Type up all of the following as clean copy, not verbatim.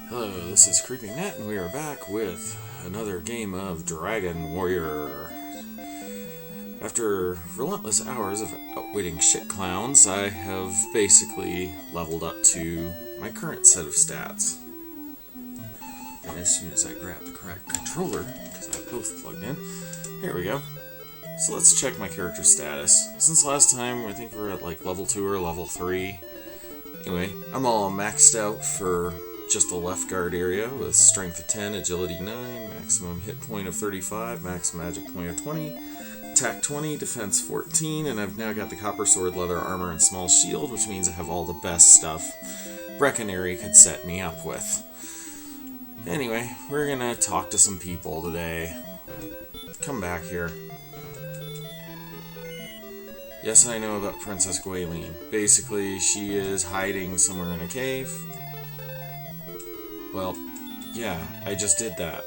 Hello, this is CreepingNet, and we are back with another game of Dragon Warrior. After relentless hours of outwitting shit clowns, I have basically leveled up to my current set of stats. And as soon as I grab the correct controller, because I have both plugged in, here we go. So let's check my character status. Since last time, I think we're at like level 2 or level 3. Anyway, I'm all maxed out for just the left guard area with strength of 10, agility 9, maximum hit point of 35, max magic point of 20, attack 20, defense 14, and I've now got the copper sword, leather armor, and small shield, which means I have all the best stuff Brecconary could set me up with. Anyway, we're gonna talk to some people today. Come back here. Yes, I know about Princess Guaylene. Basically, she is hiding somewhere in a cave. Well, yeah, I just did that.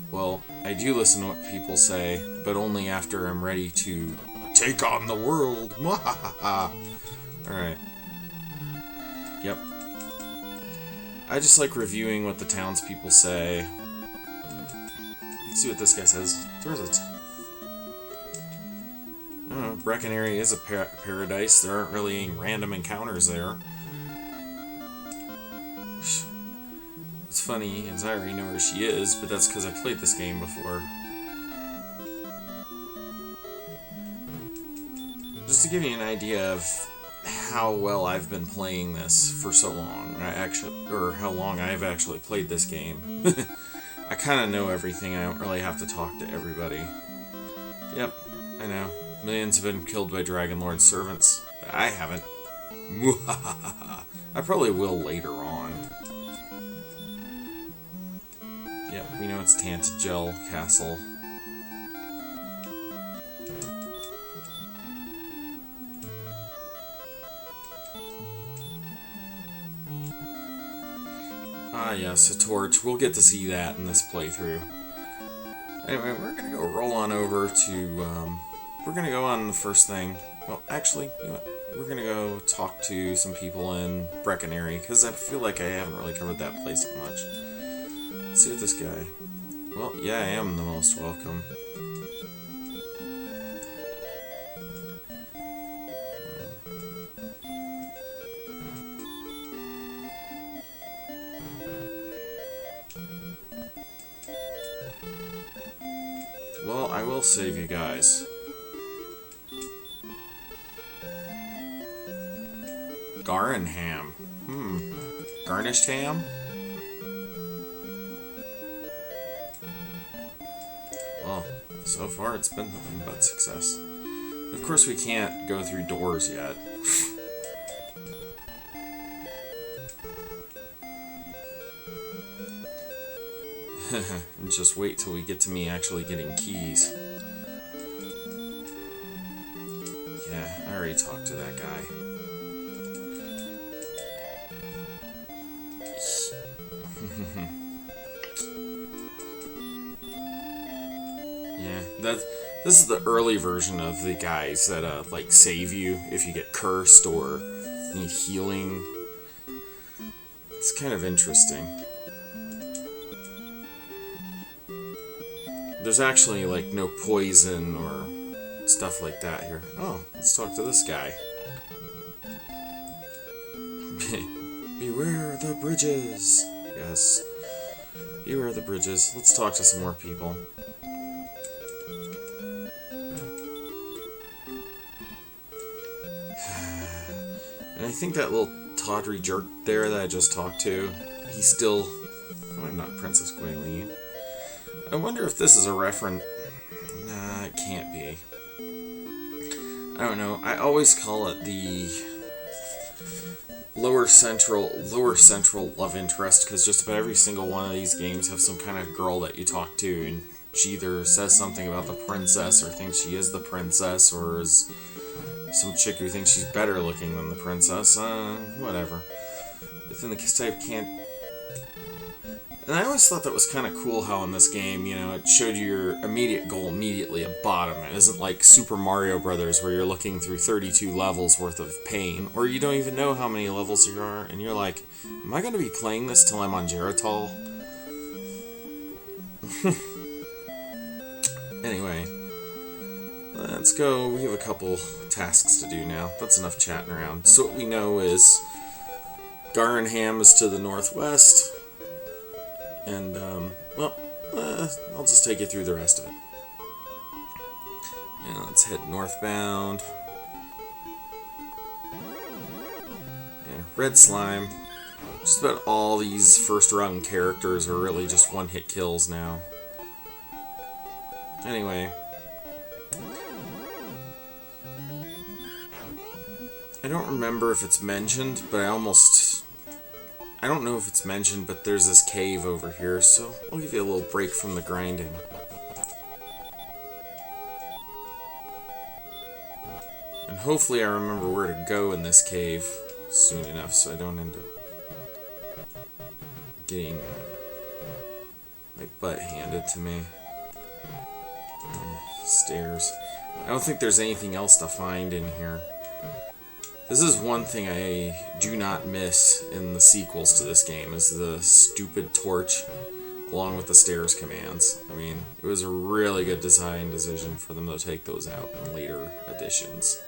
Well, I do listen to what people say, but only after I'm ready to take on the world. Mwahaha! Alright. Yep. I just like reviewing what the townspeople say. Let's see what this guy says. Where's it? I don't know, Brecconary is a paradise. There aren't really any random encounters there. What's funny is I already know where she is, but that's because I played this game before. Just to give you an idea of how well I've been playing this for so long, how long I've actually played this game. I kind of know everything. I don't really have to talk to everybody. Yep, I know. Millions have been killed by Dragon Lord's servants, but I haven't. I probably will later on. Yep, we know it's Tantagel Castle. Ah yes, a torch. We'll get to see that in this playthrough. Anyway, we're gonna go roll on over to, we're gonna go on the first thing. Well, actually, you know what? We're gonna go talk to some people in Brecconary, because I feel like I haven't really covered that place much. Let's see what this guy... Well, yeah, I am the most welcome. Well, I will save you guys. Garin ham. Garnished ham? Well, so far it's been nothing but success. Of course we can't go through doors yet. Just wait till we get to me actually getting keys. Yeah, I already talked to that guy. Yeah, this is the early version of the guys that like save you if you get cursed or need healing. It's kind of interesting. There's actually like no poison or stuff like that here. Oh, let's talk to this guy. Beware the bridges. Yes. Beware the bridges. Let's talk to some more people. And I think that little tawdry jerk there that I just talked to, he's still... Oh, I'm not Princess Guaylene. I wonder if this is a reference... Nah, it can't be. I don't know. I always call it the lower central love interest, because just about every single one of these games have some kind of girl that you talk to, and she either says something about the princess, or thinks she is the princess, or is some chick who thinks she's better looking than the princess. Whatever. But in the case I can't... And I always thought that was kind of cool how in this game, you know, it showed you your immediate goal immediately at bottom. It isn't like Super Mario Brothers where you're looking through 32 levels worth of pain, or you don't even know how many levels there are, and you're like, am I going to be playing this till I'm on Geritol? Anyway, let's go. We have a couple tasks to do now. That's enough chatting around. So what we know is Garenham is to the northwest. And, I'll just take you through the rest of it. And let's head northbound. Yeah, Red Slime. Just about all these first run characters are really just one-hit kills now. Anyway. I don't remember if it's mentioned, but I don't know if it's mentioned, but there's this cave over here, so I'll give you a little break from the grinding. And hopefully I remember where to go in this cave soon enough so I don't end up getting my butt handed to me. Stairs. I don't think there's anything else to find in here. This is one thing I do not miss in the sequels to this game, is the stupid torch along with the stairs commands. I mean, it was a really good design decision for them to take those out in later editions.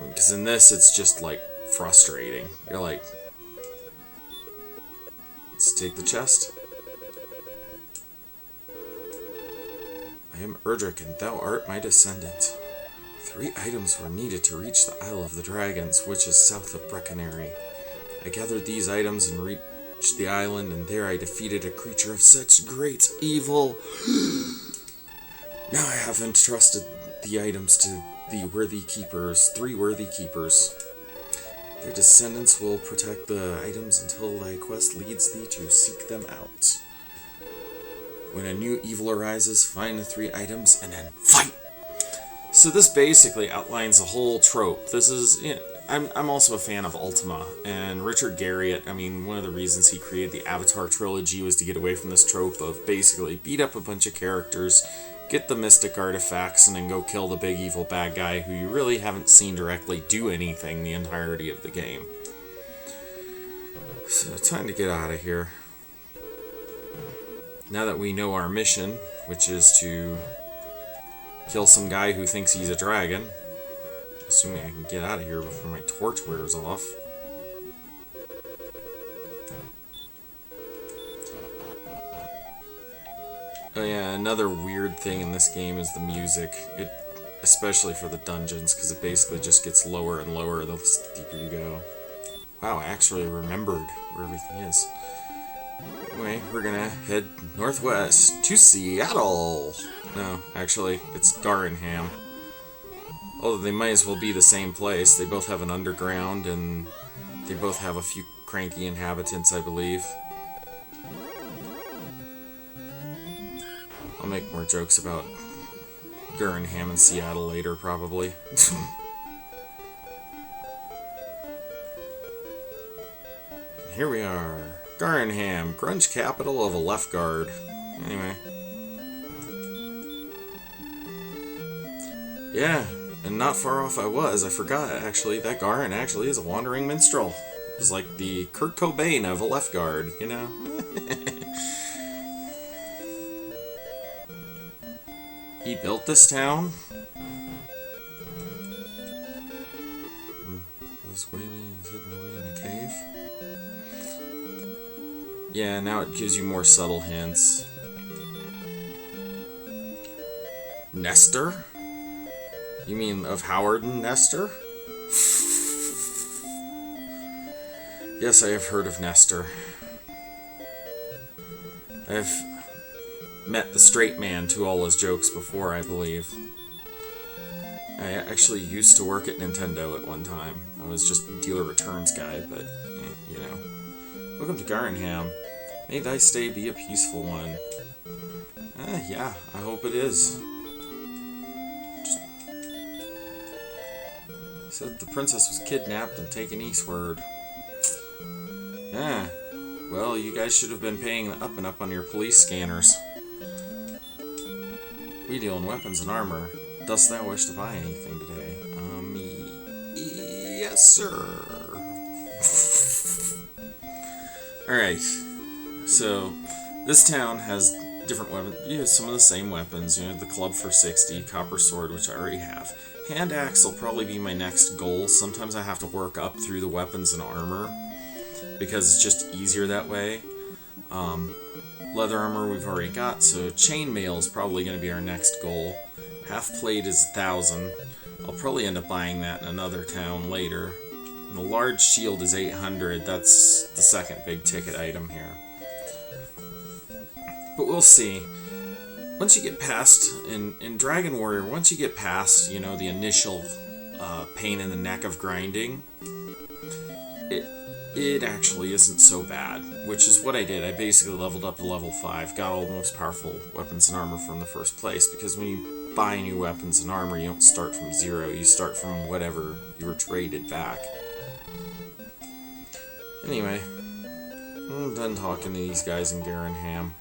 Because in this, it's just, like, frustrating. You're like, let's take the chest. I am Erdrick, and thou art my descendant. 3 items were needed to reach the Isle of the Dragons, which is south of Brecconary. I gathered these items and reached the island, and there I defeated a creature of such great evil. Now I have entrusted the items to the worthy keepers, 3 worthy keepers. Their descendants will protect the items until thy quest leads thee to seek them out. When a new evil arises, find the 3 items and then fight! So this basically outlines the whole trope. This is, you know, I'm also a fan of Ultima, and Richard Garriott, I mean, one of the reasons he created the Avatar trilogy was to get away from this trope of basically beat up a bunch of characters, get the mystic artifacts, and then go kill the big evil bad guy who you really haven't seen directly do anything the entirety of the game. So, time to get out of here. Now that we know our mission, which is to kill some guy who thinks he's a dragon. Assuming I can get out of here before my torch wears off. Oh yeah, another weird thing in this game is the music. Especially for the dungeons, because it basically just gets lower and lower the deeper you go. Wow, I actually remembered where everything is. Anyway, we're gonna head northwest to Seattle. No, actually, it's Garenham. Although they might as well be the same place. They both have an underground, and they both have a few cranky inhabitants, I believe. I'll make more jokes about Garenham and Seattle later, probably. Here we are. Garenham, grunge capital of a left guard. Anyway. Yeah, and not far off I was. I forgot, actually, that Garen actually is a wandering minstrel. It's like the Kurt Cobain of a left guard, you know? He built this town? Was Guaylene hidden away in the cave? Yeah, now it gives you more subtle hints. Nestor? You mean of Howard and Nestor? Yes, I have heard of Nestor. I've met the straight man to all his jokes before, I believe. I actually used to work at Nintendo at one time. I was just a dealer returns guy, but, you know. Welcome to Garenham. May thy stay be a peaceful one. Yeah, I hope it is. Said the princess was kidnapped and taken eastward. Well, you guys should have been paying up and up on your police scanners. We deal in weapons and armor. Dost thou wish to buy anything today? Yes, sir. Alright. So, this town has different weapons. You have some of the same weapons. You know, the club for 60, copper sword, which I already have. Hand axe will probably be my next goal. Sometimes I have to work up through the weapons and armor, because it's just easier that way. Leather armor we've already got, so chainmail is probably going to be our next goal. Half plate is 1,000. I'll probably end up buying that in another town later. And a large shield is 800. That's the second big ticket item here. But we'll see. Once you get past, in Dragon Warrior, once you get past, you know, the initial pain in the neck of grinding, it actually isn't so bad, which is what I did. I basically leveled up to level 5, got all the most powerful weapons and armor from the first place, because when you buy new weapons and armor, you don't start from 0, you start from whatever you were traded back. Anyway, I'm done talking to these guys in Garenham.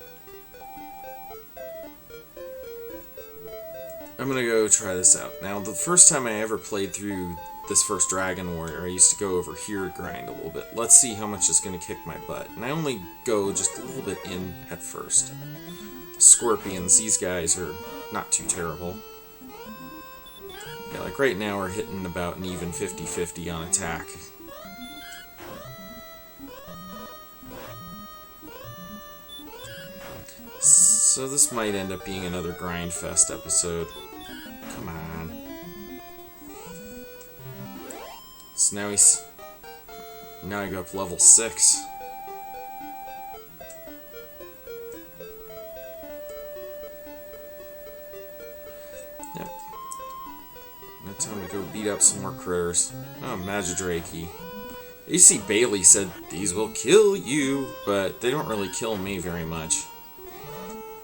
I'm gonna go try this out. Now, the first time I ever played through this first Dragon Warrior, I used to go over here to grind a little bit. Let's see how much it's gonna kick my butt. And I only go just a little bit in at first. Scorpions, these guys are not too terrible. Yeah, like right now we're hitting about an even 50-50 on attack. So this might end up being another Grindfest episode. Come on. So now I go up level 6. Yep. Now time to go beat up some more critters. Oh, Magidrakey. AC Bailey said these will kill you, but they don't really kill me very much.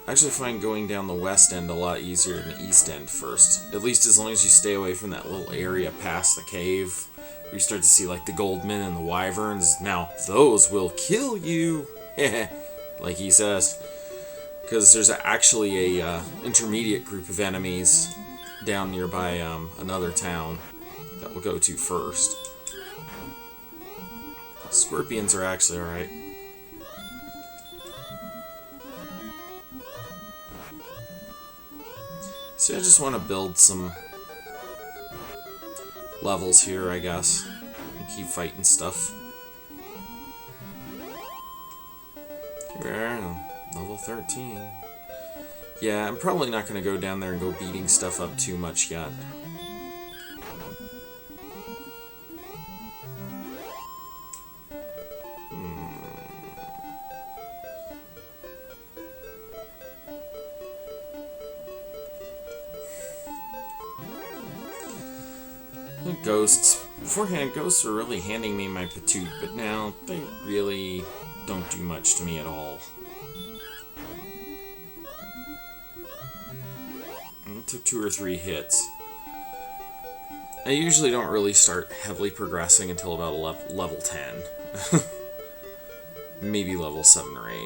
I actually find going down the west end a lot easier than the east end first. At least as long as you stay away from that little area past the cave, where you start to see like the goldmen and the wyverns. Now, those will kill you! Like he says. Because there's actually a intermediate group of enemies down nearby another town that we'll go to first. Scorpions are actually alright. See, I just want to build some levels here, I guess, and keep fighting stuff. Here we are, level 13. Yeah, I'm probably not going to go down there and go beating stuff up too much yet. Ghosts. Beforehand, ghosts were really handing me my patoot, but now they really don't do much to me at all. It took 2 or 3 hits. I usually don't really start heavily progressing until about level 10. Maybe level 7 or 8.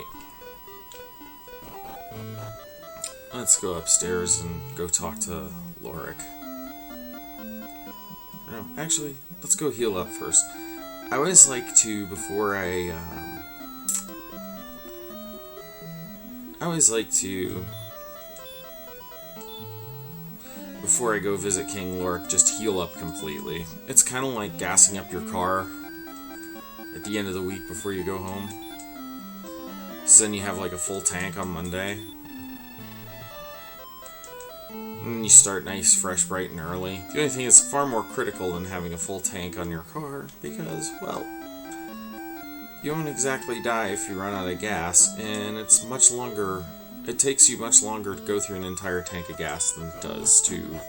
Let's go upstairs and go talk to Lorik. No, actually, let's go heal up first. I always like to, before I go visit King Lorik, just heal up completely. It's kind of like gassing up your car at the end of the week before you go home. So then you have like a full tank on Monday. And you start nice, fresh, bright, and early. The only thing is far more critical than having a full tank on your car, because, well, you won't exactly die if you run out of gas, and it's much longer, it takes you much longer to go through an entire tank of gas than it does to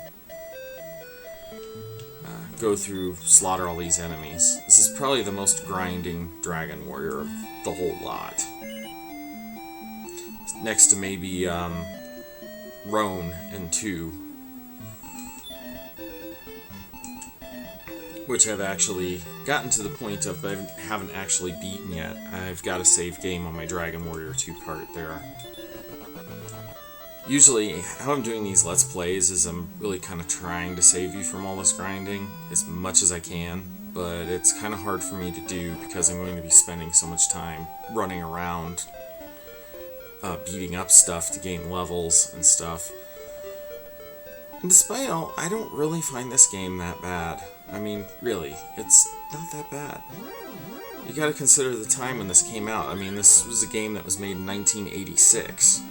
go through, slaughter all these enemies. This is probably the most grinding Dragon Warrior of the whole lot. Next to maybe, Roan and 2. which I've actually gotten to the point of, but I haven't actually beaten yet. I've got a save game on my Dragon Warrior 2 cart there. Usually, how I'm doing these Let's Plays is I'm really kind of trying to save you from all this grinding as much as I can, but it's kind of hard for me to do because I'm going to be spending so much time running around, beating up stuff to gain levels and stuff. And despite all, I don't really find this game that bad. I mean, really, it's not that bad. You gotta consider the time when this came out. I mean, this was a game that was made in 1986.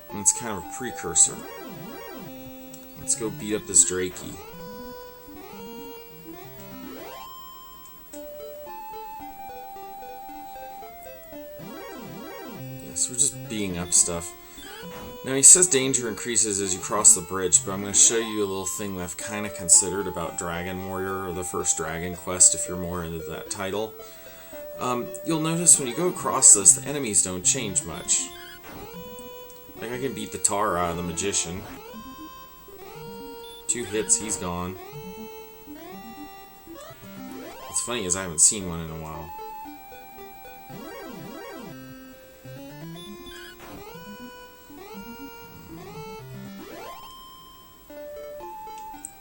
And it's kind of a precursor. Let's go beat up this Drakey. Yes, we're just beating up stuff. Now, he says danger increases as you cross the bridge, but I'm going to show you a little thing that I've kind of considered about Dragon Warrior, or the first Dragon Quest, if you're more into that title. You'll notice when you go across this, the enemies don't change much. Like, I can beat the tar out of the Magician. 2 hits, he's gone. What's funny is I haven't seen one in a while.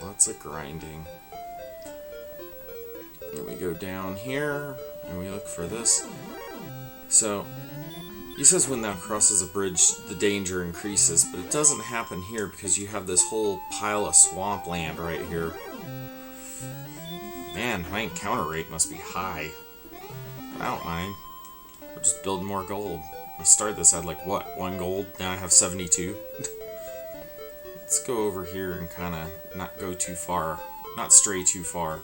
Lots of grinding. And we go down here, and we look for this. So, he says when that crosses a bridge, the danger increases, but it doesn't happen here because you have this whole pile of swampland right here. Man, my encounter rate must be high. I don't mind. I'll just build more gold. I started this, I had like, what, 1 gold? Now I have 72. Let's go over here and kind of not go too far. Not stray too far.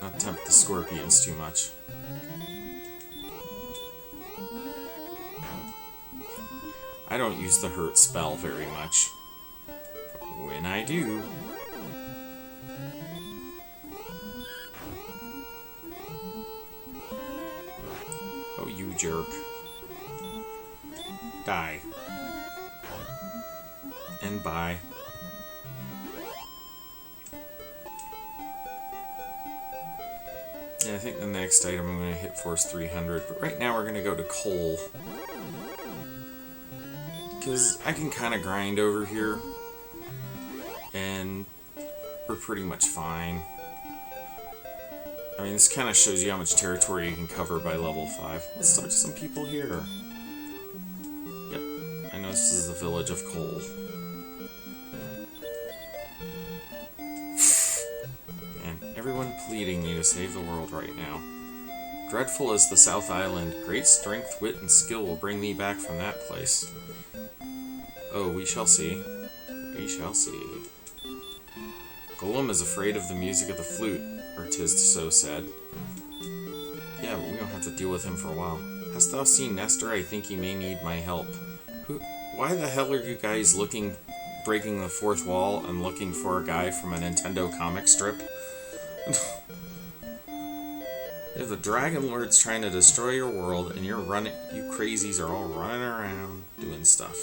Not tempt the scorpions too much. I don't use the hurt spell very much. But when I do... Oh, you jerk. Die. And bye. Yeah, I think the next item I'm going to hit for is 300, but right now we're going to go to coal. Because I can kind of grind over here, and we're pretty much fine. I mean, this kind of shows you how much territory you can cover by level 5. Let's talk to some people here. Yep, I know this is the village of coal. Man, everyone pleading me to save the world right now. Dreadful is the South Island. Great strength, wit, and skill will bring thee back from that place. Oh, we shall see. We shall see. Golem is afraid of the music of the flute, or 'tis so said. Yeah, but we don't have to deal with him for a while. Hast thou seen Nestor? I think he may need my help. Why the hell are you guys breaking the fourth wall and looking for a guy from a Nintendo comic strip? If the Dragon Lord's trying to destroy your world, and you crazies are all running around doing stuff.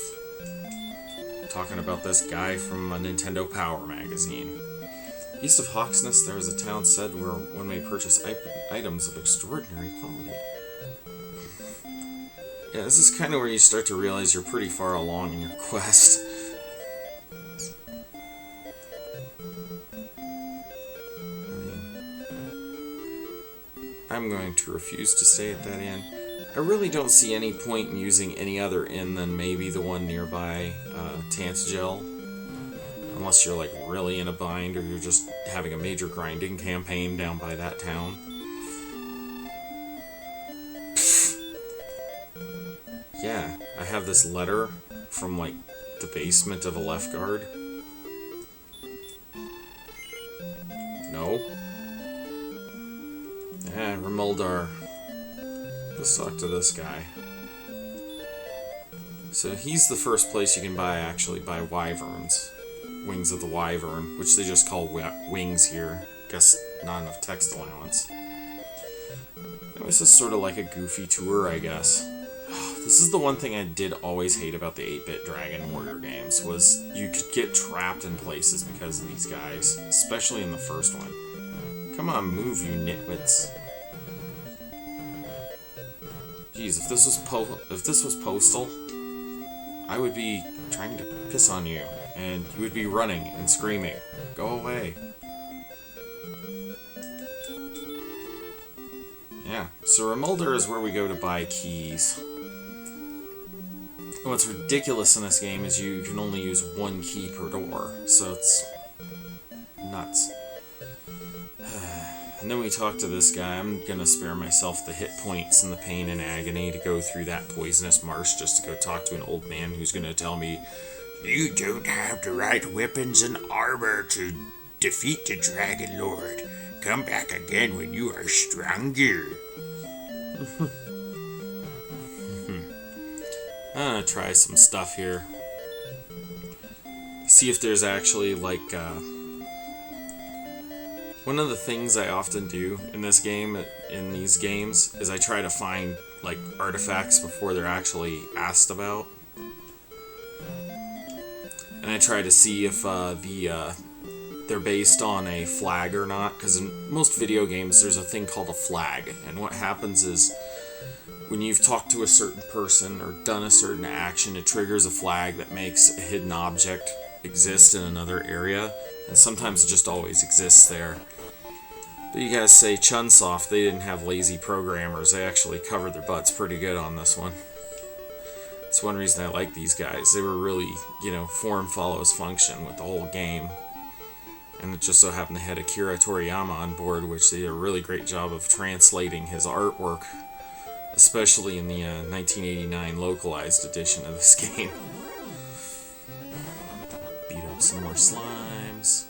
Talking about this guy from a Nintendo Power magazine. East of Hawksness, there is a town said where one may purchase items of extraordinary quality. Yeah, this is kind of where you start to realize you're pretty far along in your quest. I'm going to refuse to stay at that inn. I really don't see any point in using any other inn than maybe the one nearby Tantagel. Unless you're like really in a bind or you're just having a major grinding campaign down by that town. Yeah, I have this letter from like the basement of a left guard. No. Yeah, Remoulder. Let's talk to this guy. So he's the first place you can actually buy wyverns. Wings of the wyvern, which they just call wings here. Guess not enough text allowance. This is sort of like a goofy tour, I guess. Oh, This is the one thing I did always hate about the 8-bit Dragon Warrior games, was you could get trapped in places because of these guys, especially in the first one. Come on, move, you nitwits. Jeez, if this was Postal, I would be trying to piss on you, and you would be running and screaming, "Go away." Yeah, so Remoulder is where we go to buy keys. What's ridiculous in this game is you can only use one key per door, so it's nuts. And then we talk to this guy. I'm gonna spare myself the hit points and the pain and agony to go through that poisonous marsh just to go talk to an old man who's gonna tell me, "You don't have the right weapons and armor to defeat the Dragon Lord. Come back again when you are stronger." I'm gonna try some stuff here. See if there's actually, like, one of the things I often do in this game, in these games, is I try to find, like, artifacts before they're actually asked about. And I try to see if they're based on a flag or not, because in most video games there's a thing called a flag, and what happens is when you've talked to a certain person or done a certain action, it triggers a flag that makes a hidden object exist in another area, and sometimes it just always exists there. But you guys say Chunsoft, they didn't have lazy programmers. They actually covered their butts pretty good on this one. It's one reason I like these guys. They were really, form follows function with the whole game. And it just so happened they had Akira Toriyama on board, which they did a really great job of translating his artwork, especially in the 1989 localized edition of this game. Beat up some more slimes.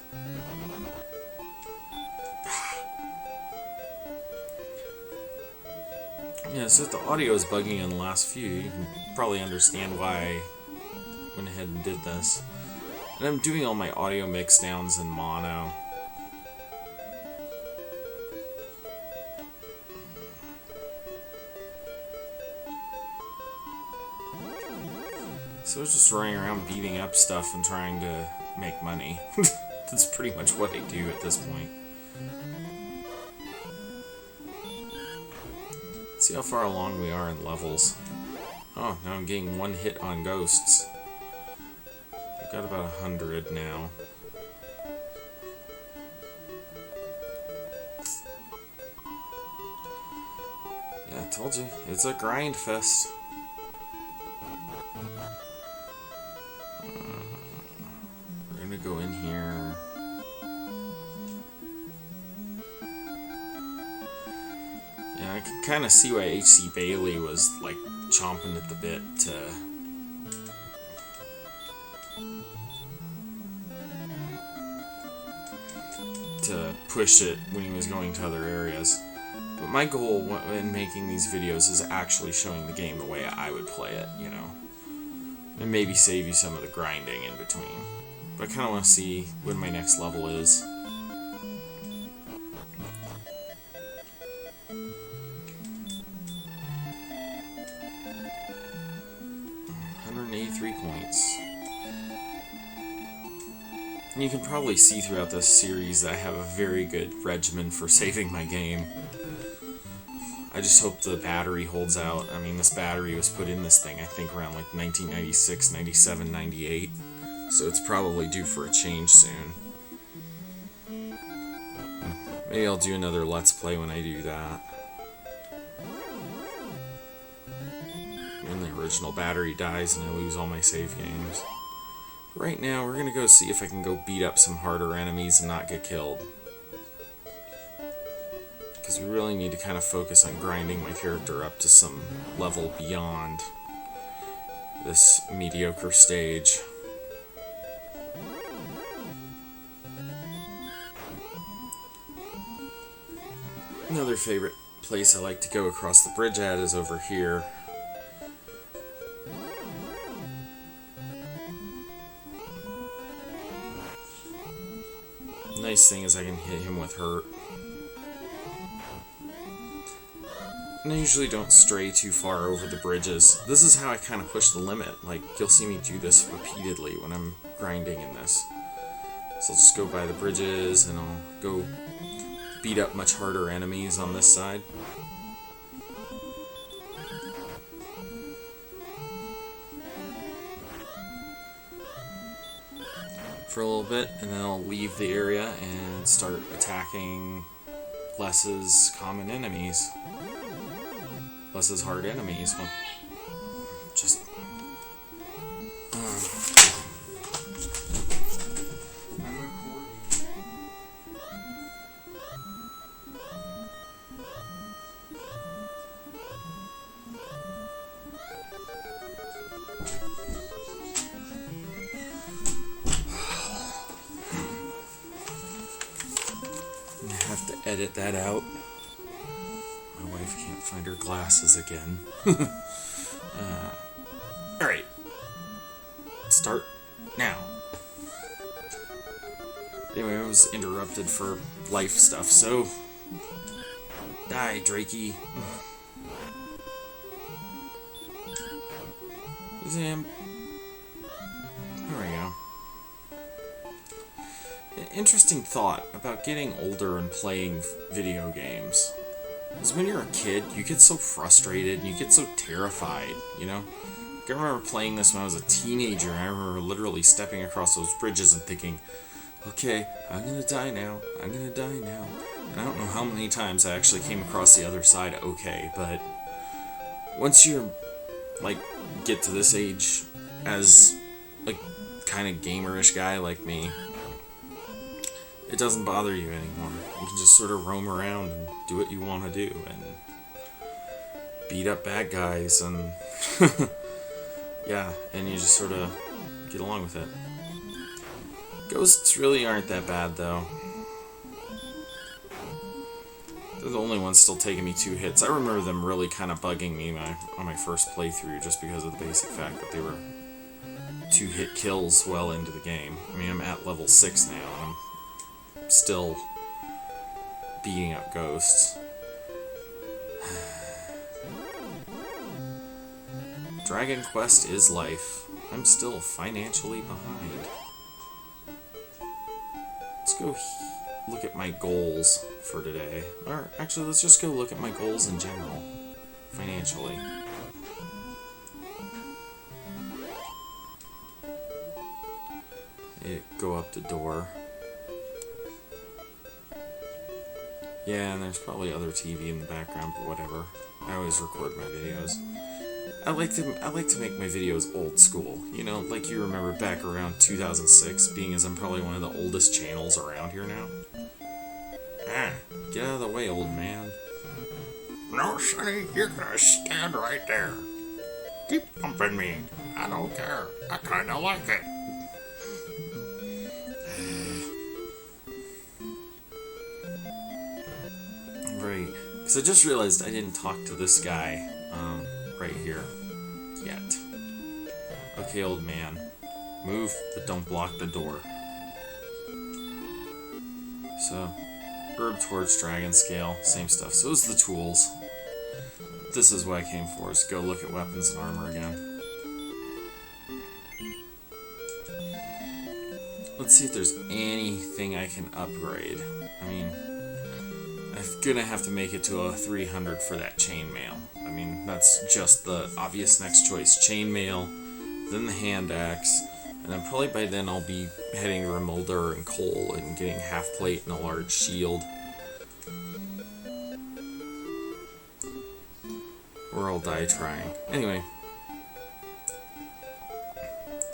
Yeah, so if the audio is bugging in the last few, you can probably understand why I went ahead and did this. And I'm doing all my audio mix downs in mono. So I was just running around beating up stuff and trying to make money. That's pretty much what I do at this point. See how far along we are in levels. Oh, now I'm getting one hit on ghosts. I've got about 100 now. Yeah, I told you, it's a grind fest. We're gonna go in here. Yeah, I can kind of see why H.C. Bailey was, like, chomping at the bit to push it when he was going to other areas. But my goal in making these videos is actually showing the game the way I would play it, and maybe save you some of the grinding in between. But I kind of want to see when my next level is. 183 points. And you can probably see throughout this series that I have a very good regimen for saving my game. I just hope the battery holds out. I mean, this battery was put in this thing, I think, around like 1996, 97, 98. So it's probably due for a change soon. Maybe I'll do another Let's Play when I do that. When the original battery dies and I lose all my save games. But right now, we're gonna go see if I can go beat up some harder enemies and not get killed. Because we really need to kind of focus on grinding my character up to some level beyond this mediocre stage. Another favorite place I like to go across the bridge at is over here. Nice thing is I can hit him with hurt. And I usually don't stray too far over the bridges. This is how I kind of push the limit. Like, you'll see me do this repeatedly when I'm grinding in this. So I'll just go by the bridges, and I'll go beat up much harder enemies on this side. For a little bit, and then I'll leave the area and start attacking less common enemies. Less hard enemies. Well, just... have to edit that out. My wife can't find her glasses again. Alright. Start now. Anyway, I was interrupted for life stuff, so... Die, Drakey. There we go. Interesting thought about getting older and playing video games. Because when you're a kid, you get so frustrated and you get so terrified, you know? I remember playing this when I was a teenager, and I remember literally stepping across those bridges and thinking, okay, I'm gonna die now, I'm gonna die now. And I don't know how many times I actually came across the other side okay, but once you're, like, get to this age as, like, kind of gamerish guy like me, it doesn't bother you anymore. You can just sort of roam around and do what you want to do, and beat up bad guys, and yeah, and you just sort of get along with it. Ghosts really aren't that bad, though. They're the only ones still taking me 2 hits. I remember them really kind of bugging me on my first playthrough, just because of the basic fact that they were 2-hit kills well into the game. I mean, I'm at level 6 now, and I'm still beating up ghosts. Dragon Quest is life. I'm still financially behind. Let's go look at my goals for today. Or actually, let's just go look at my goals in general, financially. Go up the door. Yeah, and there's probably other TV in the background, but whatever. I always record my videos. I like to make my videos old school. You know, like you remember back around 2006, being as I'm probably one of the oldest channels around here now. Ah, get out of the way, old man. No, Sonny, you're gonna stand right there. Keep bumping me. I don't care. I kinda like it. Right, because I just realized I didn't talk to this guy, right here, yet. Okay, old man, move, but don't block the door. So, herb torch, dragon scale, same stuff. So is the tools. This is what I came for, is go look at weapons and armor again. Let's see if there's anything I can upgrade. I mean, I'm gonna have to make it to a 300 for that chainmail. I mean, that's just the obvious next choice. Chainmail, then the hand axe, and then probably by then I'll be heading to Remoulder and coal and getting half plate and a large shield. Or I'll die trying. Anyway.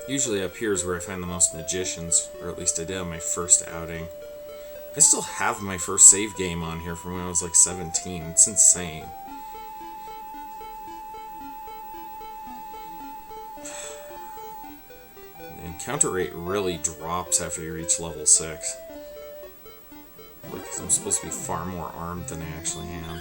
Usually up here is where I find the most magicians, or at least I did on my first outing. I still have my first save game on here from when I was like 17. It's insane. The encounter rate really drops after you reach level 6. Because I'm supposed to be far more armed than I actually am.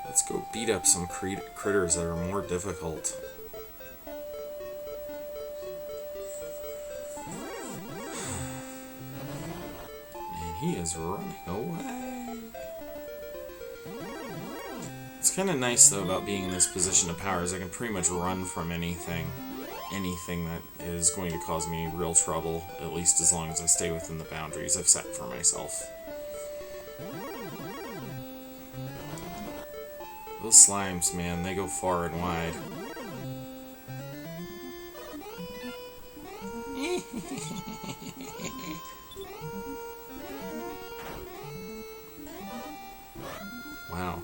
Let's go beat up some critters that are more difficult. And he is running away. It's kind of nice, though, about being in this position of power, is I can pretty much run from anything. Anything that is going to cause me real trouble, at least as long as I stay within the boundaries I've set for myself. Those slimes, man, they go far and wide. Wow.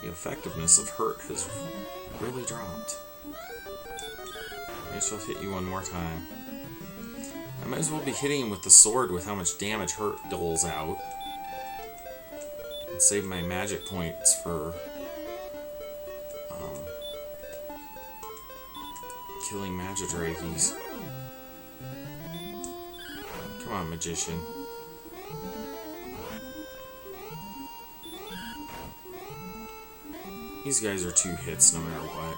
The effectiveness of hurt has really dropped. I guess I'll hit you one more time. I might as well be hitting him with the sword with how much damage hurt doles out. And save my magic points for killing Magidrakes. Come on, magician. These guys are 2 hits no matter what.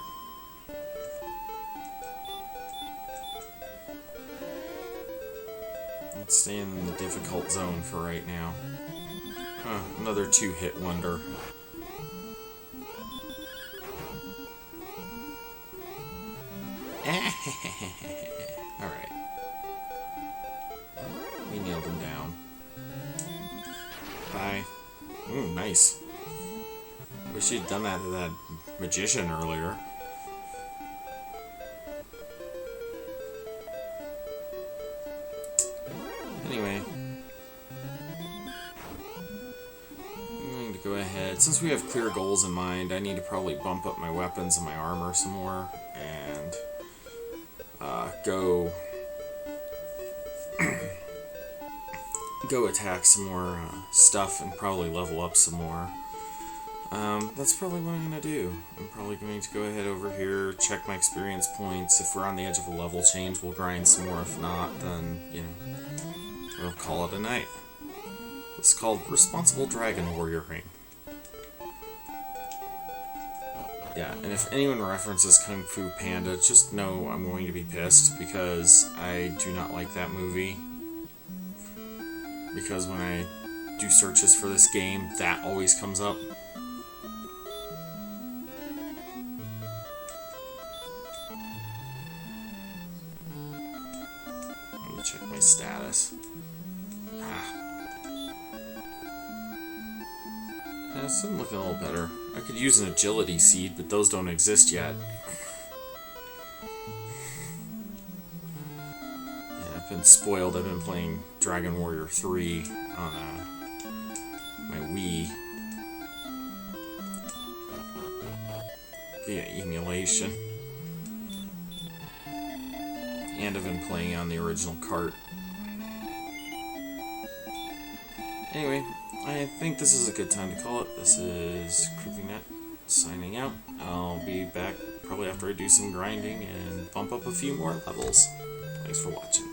Let's stay in the difficult zone for right now. Another 2-hit wonder. Alright. We nailed him down. Bye. Ooh, nice. Wish you'd done that to that magician earlier. Anyway. I'm going to go ahead. Since we have clear goals in mind, I need to probably bump up my weapons and my armor some more. And go attack some more stuff and probably level up some more. That's probably what I'm going to do. I'm probably going to go ahead over here, check my experience points. If we're on the edge of a level change, we'll grind some more. If not, then, you know, we'll call it a night. It's called Responsible Dragon Warrioring. Yeah, and if anyone references Kung Fu Panda, just know I'm going to be pissed, because I do not like that movie. Because when I do searches for this game, that always comes up. Let me check my status. It's looking a little better. I could use an agility seed, but those don't exist yet. Yeah, I've been spoiled. I've been playing Dragon Warrior 3 on my Wii via emulation. And I've been playing on the original cart. Anyway, I think this is a good time to call it. This is CreepyNet signing out. I'll be back probably after I do some grinding and bump up a few more levels. Thanks for watching.